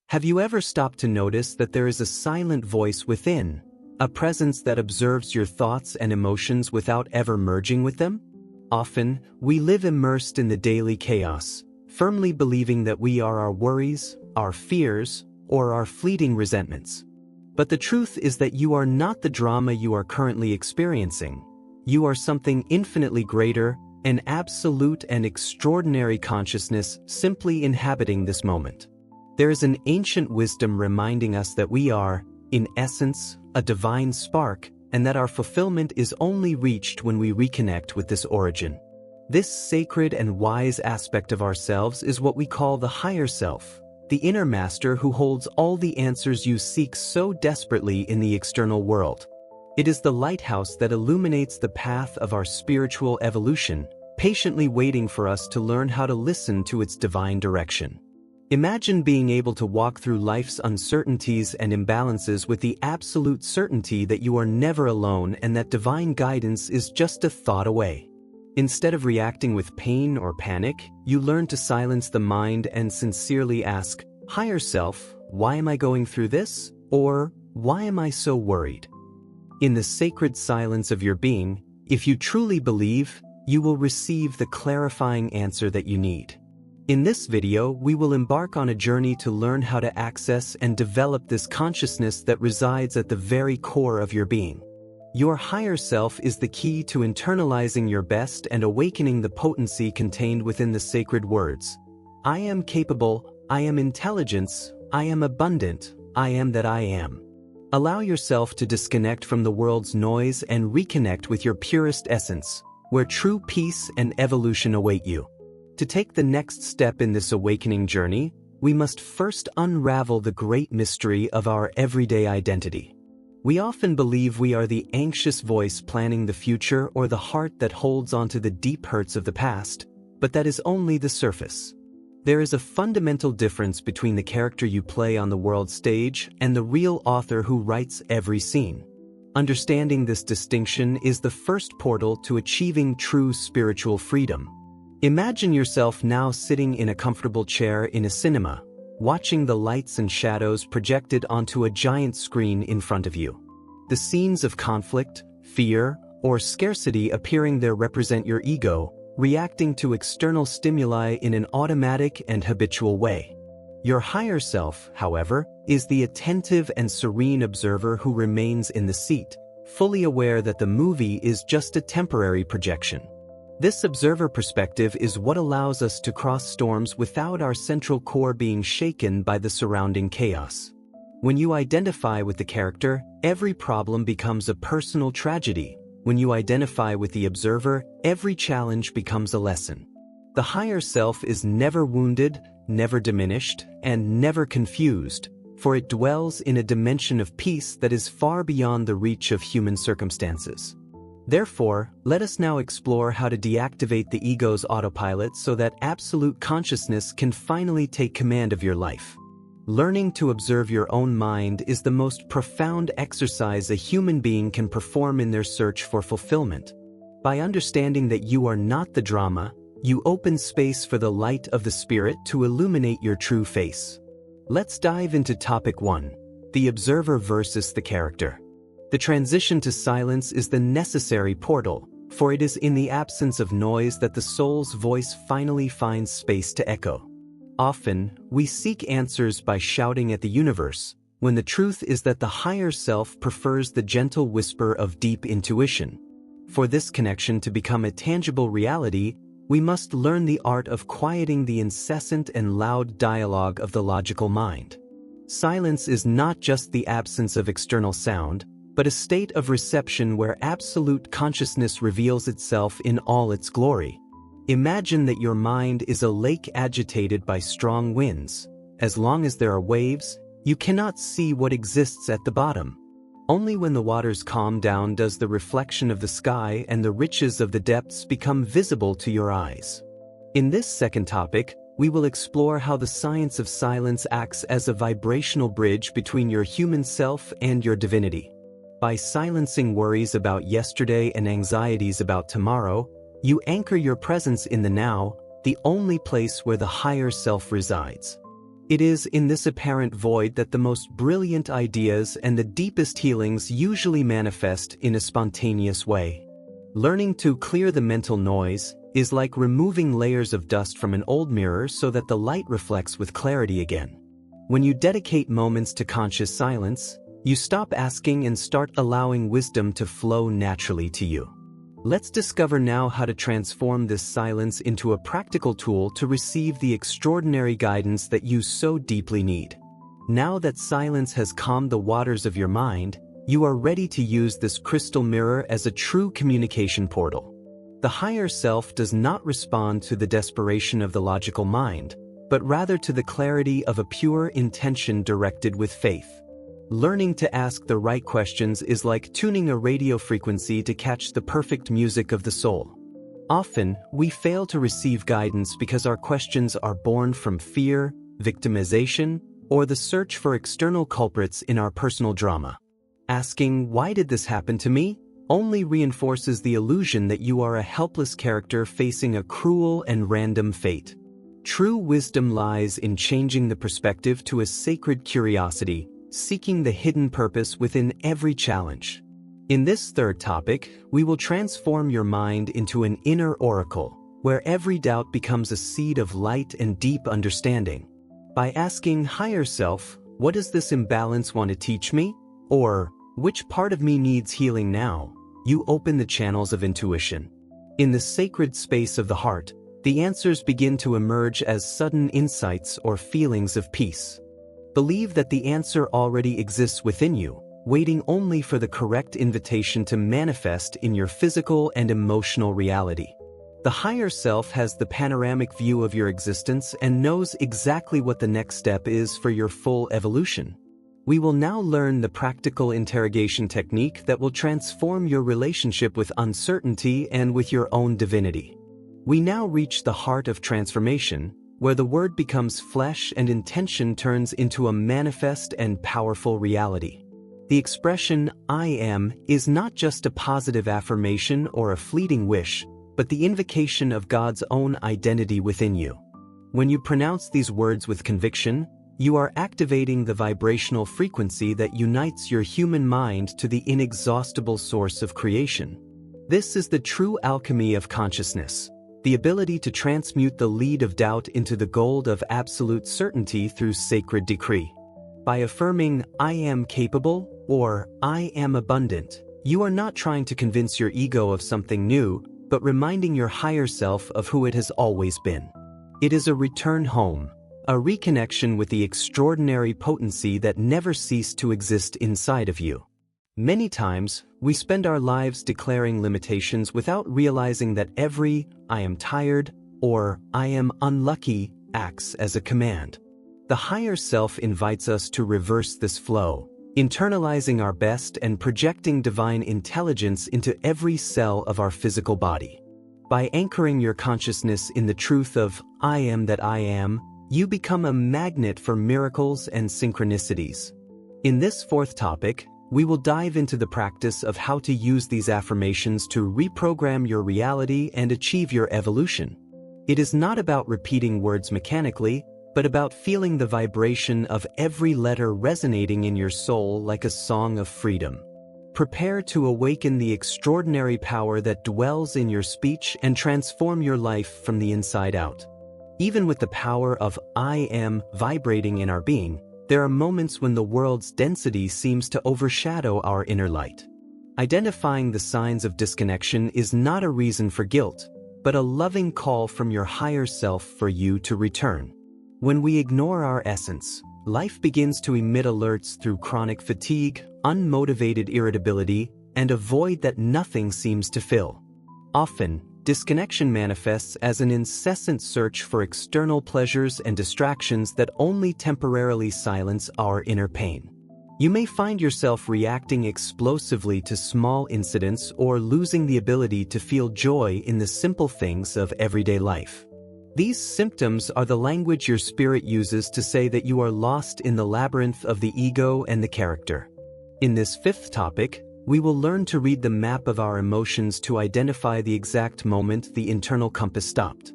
Have you ever stopped to notice that there is a silent voice within, a presence that observes your thoughts and emotions without ever merging with them? Often, we live immersed in the daily chaos, firmly believing that we are our worries, our fears, or our fleeting resentments. But the truth is that you are not the drama you are currently experiencing. You are something infinitely greater, an absolute and extraordinary consciousness simply inhabiting this moment. There is an ancient wisdom reminding us that we are, in essence, a divine spark, and that our fulfillment is only reached when we reconnect with this origin. This sacred and wise aspect of ourselves is what we call the higher self, the inner master who holds all the answers you seek so desperately in the external world. It is the lighthouse that illuminates the path of our spiritual evolution, patiently waiting for us to learn how to listen to its divine direction. Imagine being able to walk through life's uncertainties and imbalances with the absolute certainty that you are never alone and that divine guidance is just a thought away. Instead of reacting with pain or panic, you learn to silence the mind and sincerely ask, "Higher self, why am I going through this?" Or, "Why am I so worried?" In the sacred silence of your being, if you truly believe, you will receive the clarifying answer that you need. In this video, we will embark on a journey to learn how to access and develop this consciousness that resides at the very core of your being. Your higher self is the key to internalizing your best and awakening the potency contained within the sacred words. I am capable, I am intelligence, I am abundant, I am that I am. Allow yourself to disconnect from the world's noise and reconnect with your purest essence, where true peace and evolution await you. To take the next step in this awakening journey, we must first unravel the great mystery of our everyday identity. We often believe we are the anxious voice planning the future or the heart that holds onto the deep hurts of the past, but that is only the surface. There is a fundamental difference between the character you play on the world stage and the real author who writes every scene. Understanding this distinction is the first portal to achieving true spiritual freedom. Imagine yourself now sitting in a comfortable chair in a cinema, watching the lights and shadows projected onto a giant screen in front of you. The scenes of conflict, fear, or scarcity appearing there represent your ego, reacting to external stimuli in an automatic and habitual way. Your higher self, however, is the attentive and serene observer who remains in the seat, fully aware that the movie is just a temporary projection. This observer perspective is what allows us to cross storms without our central core being shaken by the surrounding chaos. When you identify with the character, every problem becomes a personal tragedy. When you identify with the observer, every challenge becomes a lesson. The higher self is never wounded, never diminished, and never confused, for it dwells in a dimension of peace that is far beyond the reach of human circumstances. Therefore, let us now explore how to deactivate the ego's autopilot so that absolute consciousness can finally take command of your life. Learning to observe your own mind is the most profound exercise a human being can perform in their search for fulfillment. By understanding that you are not the drama, you open space for the light of the spirit to illuminate your true face. Let's dive into topic 1, the observer versus the character. The transition to silence is the necessary portal, for it is in the absence of noise that the soul's voice finally finds space to echo. Often, we seek answers by shouting at the universe, when the truth is that the higher self prefers the gentle whisper of deep intuition. For this connection to become a tangible reality, we must learn the art of quieting the incessant and loud dialogue of the logical mind. Silence is not just the absence of external sound, but a state of reception where absolute consciousness reveals itself in all its glory. Imagine that your mind is a lake agitated by strong winds. As long as there are waves, you cannot see what exists at the bottom. Only when the waters calm down does the reflection of the sky and the riches of the depths become visible to your eyes. In this second topic, we will explore how the science of silence acts as a vibrational bridge between your human self and your divinity. By silencing worries about yesterday and anxieties about tomorrow, you anchor your presence in the now, the only place where the higher self resides. It is in this apparent void that the most brilliant ideas and the deepest healings usually manifest in a spontaneous way. Learning to clear the mental noise is like removing layers of dust from an old mirror so that the light reflects with clarity again. When you dedicate moments to conscious silence, you stop asking and start allowing wisdom to flow naturally to you. Let's discover now how to transform this silence into a practical tool to receive the extraordinary guidance that you so deeply need. Now that silence has calmed the waters of your mind, you are ready to use this crystal mirror as a true communication portal. The higher self does not respond to the desperation of the logical mind, but rather to the clarity of a pure intention directed with faith. Learning to ask the right questions is like tuning a radio frequency to catch the perfect music of the soul. Often, we fail to receive guidance because our questions are born from fear, victimization, or the search for external culprits in our personal drama. Asking, "Why did this happen to me?" only reinforces the illusion that you are a helpless character facing a cruel and random fate. True wisdom lies in changing the perspective to a sacred curiosity, seeking the hidden purpose within every challenge. In this third topic, we will transform your mind into an inner oracle, where every doubt becomes a seed of light and deep understanding. By asking higher self, "What does this imbalance want to teach me?" or "Which part of me needs healing now?" you open the channels of intuition. In the sacred space of the heart, the answers begin to emerge as sudden insights or feelings of peace. Believe that the answer already exists within you, waiting only for the correct invitation to manifest in your physical and emotional reality. The higher self has the panoramic view of your existence and knows exactly what the next step is for your full evolution. We will now learn the practical interrogation technique that will transform your relationship with uncertainty and with your own divinity. We now reach the heart of transformation, where the word becomes flesh and intention turns into a manifest and powerful reality. The expression, "I am," is not just a positive affirmation or a fleeting wish, but the invocation of God's own identity within you. When you pronounce these words with conviction, you are activating the vibrational frequency that unites your human mind to the inexhaustible source of creation. This is the true alchemy of consciousness, the ability to transmute the lead of doubt into the gold of absolute certainty through sacred decree. By affirming, "I am capable," or "I am abundant," you are not trying to convince your ego of something new, but reminding your higher self of who it has always been. It is a return home, a reconnection with the extraordinary potency that never ceased to exist inside of you. Many times, we spend our lives declaring limitations without realizing that every "I am tired" or "I am unlucky" acts as a command. The higher self invites us to reverse this flow, internalizing our best and projecting divine intelligence into every cell of our physical body. By anchoring your consciousness in the truth of "I am that I am," you become a magnet for miracles and synchronicities. In this fourth topic, we will dive into the practice of how to use these affirmations to reprogram your reality and achieve your evolution. It is not about repeating words mechanically, but about feeling the vibration of every letter resonating in your soul like a song of freedom. Prepare to awaken the extraordinary power that dwells in your speech and transform your life from the inside out. Even with the power of "I am" vibrating in our being, there are moments when the world's density seems to overshadow our inner light. Identifying the signs of disconnection is not a reason for guilt, but a loving call from your higher self for you to return. When we ignore our essence, life begins to emit alerts through chronic fatigue, unmotivated irritability, and a void that nothing seems to fill. Often, disconnection manifests as an incessant search for external pleasures and distractions that only temporarily silence our inner pain. You may find yourself reacting explosively to small incidents or losing the ability to feel joy in the simple things of everyday life. These symptoms are the language your spirit uses to say that you are lost in the labyrinth of the ego and the character. In this fifth topic, we will learn to read the map of our emotions to identify the exact moment the internal compass stopped.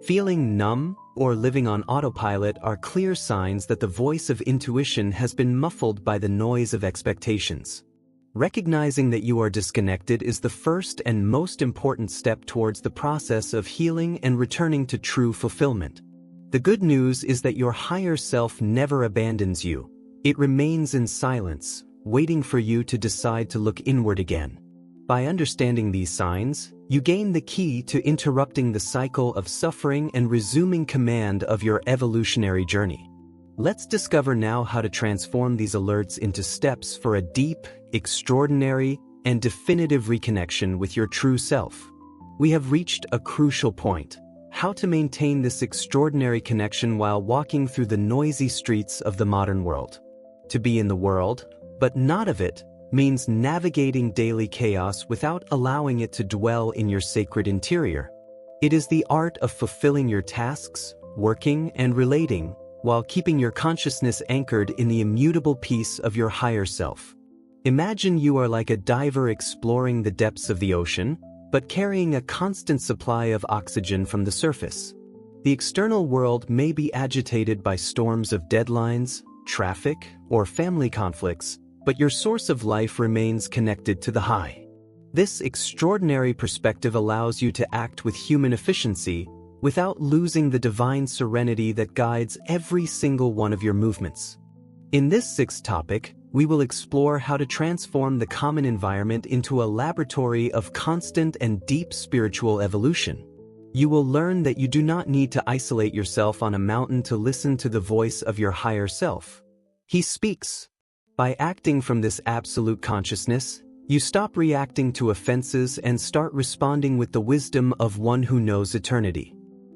Feeling numb, or living on autopilot are clear signs that the voice of intuition has been muffled by the noise of expectations. Recognizing that you are disconnected is the first and most important step towards the process of healing and returning to true fulfillment. The good news is that your higher self never abandons you. It remains in silence, waiting for you to decide to look inward again. By understanding these signs, you gain the key to interrupting the cycle of suffering and resuming command of your evolutionary journey. Let's discover now how to transform these alerts into steps for a deep, extraordinary, and definitive reconnection with your true self. We have reached a crucial point: how to maintain this extraordinary connection while walking through the noisy streets of the modern world. To be in the world, but not of it, means navigating daily chaos without allowing it to dwell in your sacred interior. It is the art of fulfilling your tasks, working and relating, while keeping your consciousness anchored in the immutable peace of your higher self. Imagine you are like a diver exploring the depths of the ocean, but carrying a constant supply of oxygen from the surface. The external world may be agitated by storms of deadlines, traffic, or family conflicts, but your source of life remains connected to the high. This extraordinary perspective allows you to act with human efficiency without losing the divine serenity that guides every single one of your movements. In this sixth topic, we will explore how to transform the common environment into a laboratory of constant and deep spiritual evolution. You will learn that you do not need to isolate yourself on a mountain to listen to the voice of your higher self. He speaks. By acting from this absolute consciousness, you stop reacting to offenses and start responding with the wisdom of one who knows eternity.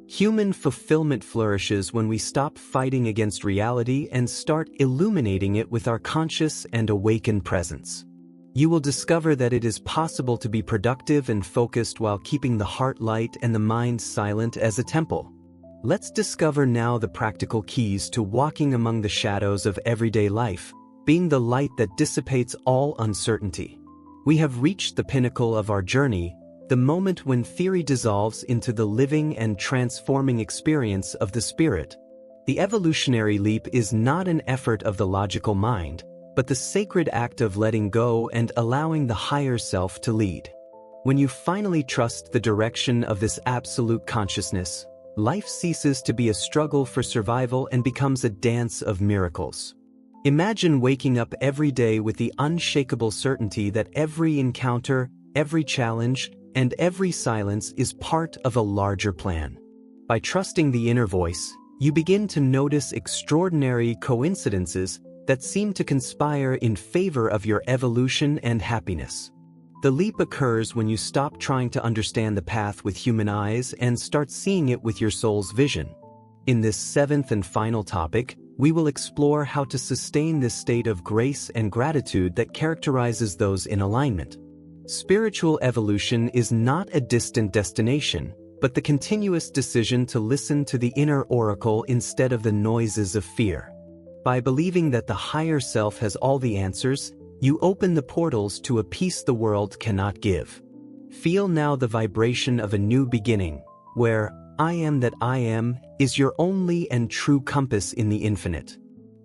Human fulfillment flourishes when we stop fighting against reality and start illuminating it with our conscious and awakened presence. You will discover that it is possible to be productive and focused while keeping the heart light and the mind silent as a temple. Let's discover now the practical keys to walking among the shadows of everyday life, being the light that dissipates all uncertainty. We have reached the pinnacle of our journey, the moment when theory dissolves into the living and transforming experience of the spirit. The evolutionary leap is not an effort of the logical mind, but the sacred act of letting go and allowing the higher self to lead. When you finally trust the direction of this absolute consciousness, life ceases to be a struggle for survival and becomes a dance of miracles. Imagine waking up every day with the unshakable certainty that every encounter, every challenge, and every silence is part of a larger plan. By trusting the inner voice, you begin to notice extraordinary coincidences that seem to conspire in favor of your evolution and happiness. The leap occurs when you stop trying to understand the path with human eyes and start seeing it with your soul's vision. In this seventh and final topic, we will explore how to sustain this state of grace and gratitude that characterizes those in alignment. Spiritual evolution is not a distant destination, but the continuous decision to listen to the inner oracle instead of the noises of fear. By believing that the higher self has all the answers, you open the portals to a peace the world cannot give. Feel now the vibration of a new beginning, where I am that I am is your only and true compass in the infinite.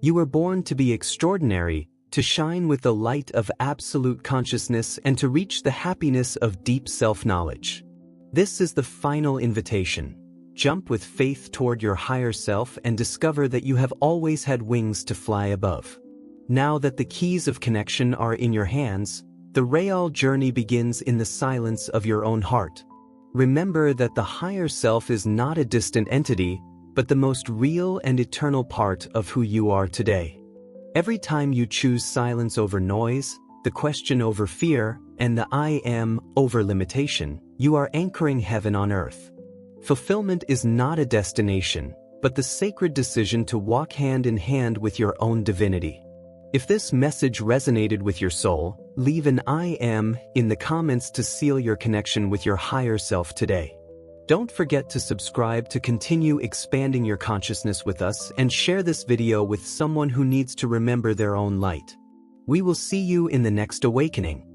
You were born to be extraordinary, to shine with the light of absolute consciousness and to reach the happiness of deep self-knowledge. This is the final invitation. Jump with faith toward your higher self and discover that you have always had wings to fly above. Now that the keys of connection are in your hands, the real journey begins in the silence of your own heart. Remember that the higher self is not a distant entity, but the most real and eternal part of who you are today. Every time you choose silence over noise, the question over fear, and the I am over limitation, you are anchoring heaven on earth. Fulfillment is not a destination, but the sacred decision to walk hand in hand with your own divinity. If this message resonated with your soul, leave an I am in the comments to seal your connection with your higher self today. Don't forget to subscribe to continue expanding your consciousness with us and share this video with someone who needs to remember their own light. We will see you in the next awakening.